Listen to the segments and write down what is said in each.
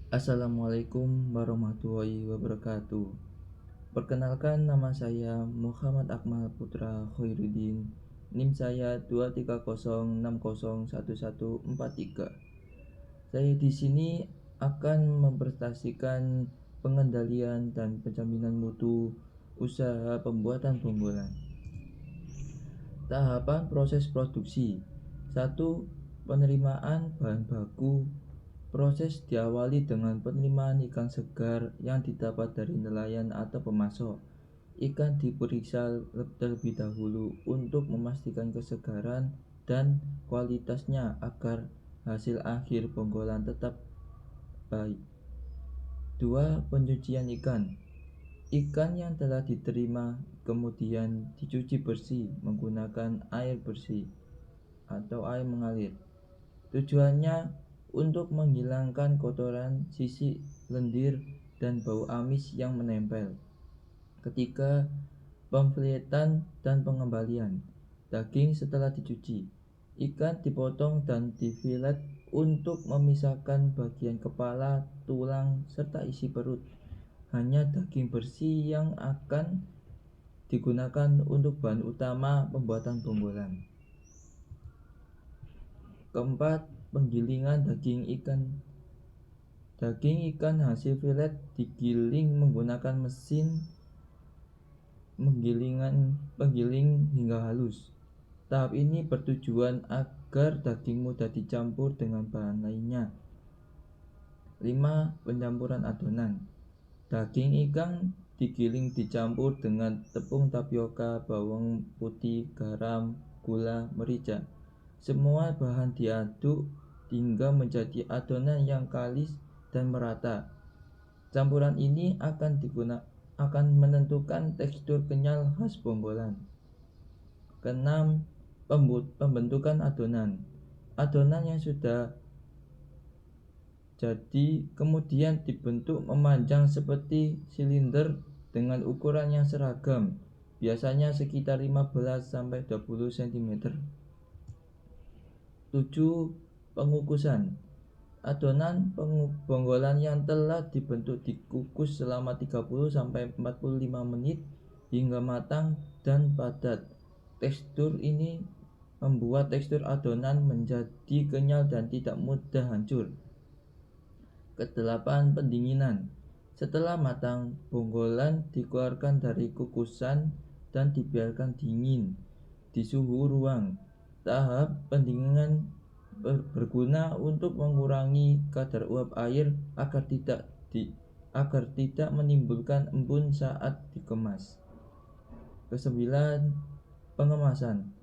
Assalamualaikum warahmatullahi wabarakatuh. Perkenalkan, nama saya Muhammad Akmal Putra Khairuddin. NIM saya 230601143. Saya di sini akan mempresentasikan pengendalian dan penjaminan mutu usaha pembuatan bonggolan. Tahapan proses produksi. 1. Penerimaan bahan baku. Proses diawali dengan penerimaan ikan segar yang didapat dari nelayan atau pemasok. Ikan diperiksa terlebih dahulu untuk memastikan kesegaran dan kualitasnya agar hasil akhir bonggolan tetap baik. 2. Pencucian ikan. Ikan yang telah diterima kemudian dicuci bersih menggunakan air bersih atau air mengalir. Tujuannya untuk menghilangkan kotoran, sisik, lendir, dan bau amis yang menempel. Ketiga, pemfilletan dan pengembalian. Daging setelah dicuci. Ikan dipotong dan difilet untuk memisahkan bagian kepala, tulang, serta isi perut. Hanya daging bersih yang akan digunakan untuk bahan utama pembuatan bonggolan. Keempat, penggilingan daging ikan. Daging ikan hasil filet digiling menggunakan mesin penggiling hingga halus. Tahap ini bertujuan agar daging mudah dicampur dengan bahan lainnya. 5. Pencampuran adonan. Daging ikan digiling dicampur dengan tepung tapioka, bawang putih, garam, gula, merica. Semua bahan diaduk hingga menjadi adonan yang kalis dan merata. Campuran ini akan menentukan tekstur kenyal khas bonggolan. Keenam, pembentukan adonan. Adonan yang sudah jadi kemudian dibentuk memanjang seperti silinder dengan ukuran yang seragam, biasanya sekitar 15-20 cm. 7. Pengukusan. Adonan bonggolan yang telah dibentuk dikukus selama 30-45 menit hingga matang dan padat. Tekstur ini membuat tekstur adonan menjadi kenyal dan tidak mudah hancur. Kedelapan, pendinginan. Setelah matang, bonggolan dikeluarkan dari kukusan dan dibiarkan dingin di suhu ruang. Tahap pendinginan berguna untuk mengurangi kadar uap air agar tidak menimbulkan embun saat dikemas. Kesembilan, pengemasan.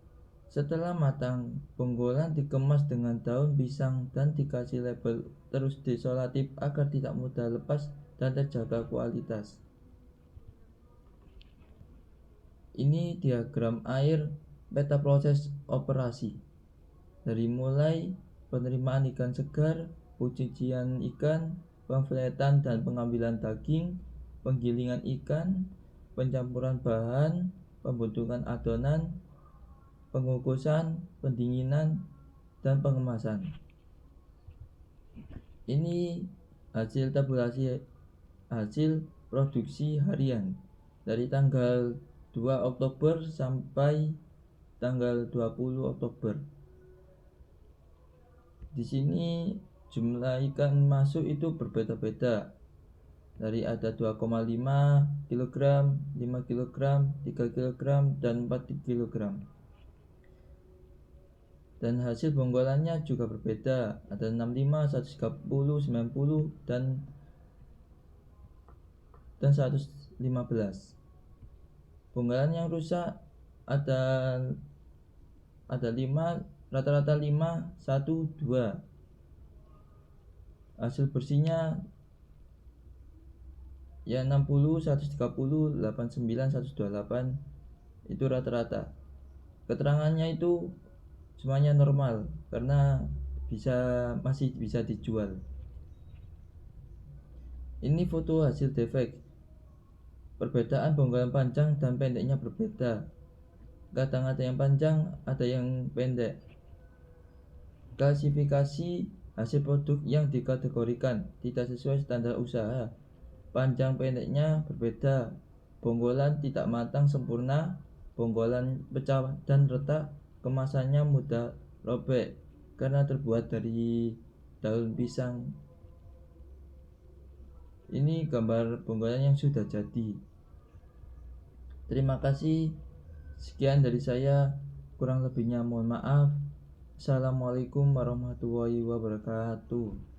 Setelah matang, bonggolan dikemas dengan daun pisang dan dikasih label terus desolatif agar tidak mudah lepas dan terjaga kualitas. Ini diagram air peta proses operasi. Dari mulai penerimaan ikan segar, pencucian ikan, pemfilletan dan pengambilan daging, penggilingan ikan, pencampuran bahan, pembentukan adonan, pengukusan, pendinginan, dan pengemasan. Ini hasil tabulasi hasil produksi harian dari tanggal 2 Oktober sampai tanggal 20 Oktober. Di sini jumlah ikan masuk itu berbeda-beda. Dari ada 2,5 kg, 5 kg, 3 kg, dan 4 kg. Dan hasil bonggolannya juga berbeda. Ada 65, 130, 90, dan 115. Bonggolan yang rusak ada 5, rata-rata 5, 1, 2. Hasil bersihnya ya 60, 130, 89, 128 itu rata-rata. Keterangannya itu semuanya normal karena masih bisa dijual. Ini foto hasil defek. Perbedaan bonggolan panjang dan pendeknya berbeda. Kadang ada yang panjang, ada yang pendek. Klasifikasi Hasil produk yang dikategorikan tidak sesuai standar usaha. Panjang pendeknya berbeda. Bonggolan tidak matang sempurna, bonggolan pecah dan retak, kemasannya mudah robek karena terbuat dari daun pisang. Ini gambar bonggolan yang sudah jadi. Terima kasih. Sekian dari saya. Kurang lebihnya mohon maaf. Assalamualaikum warahmatullahi wabarakatuh.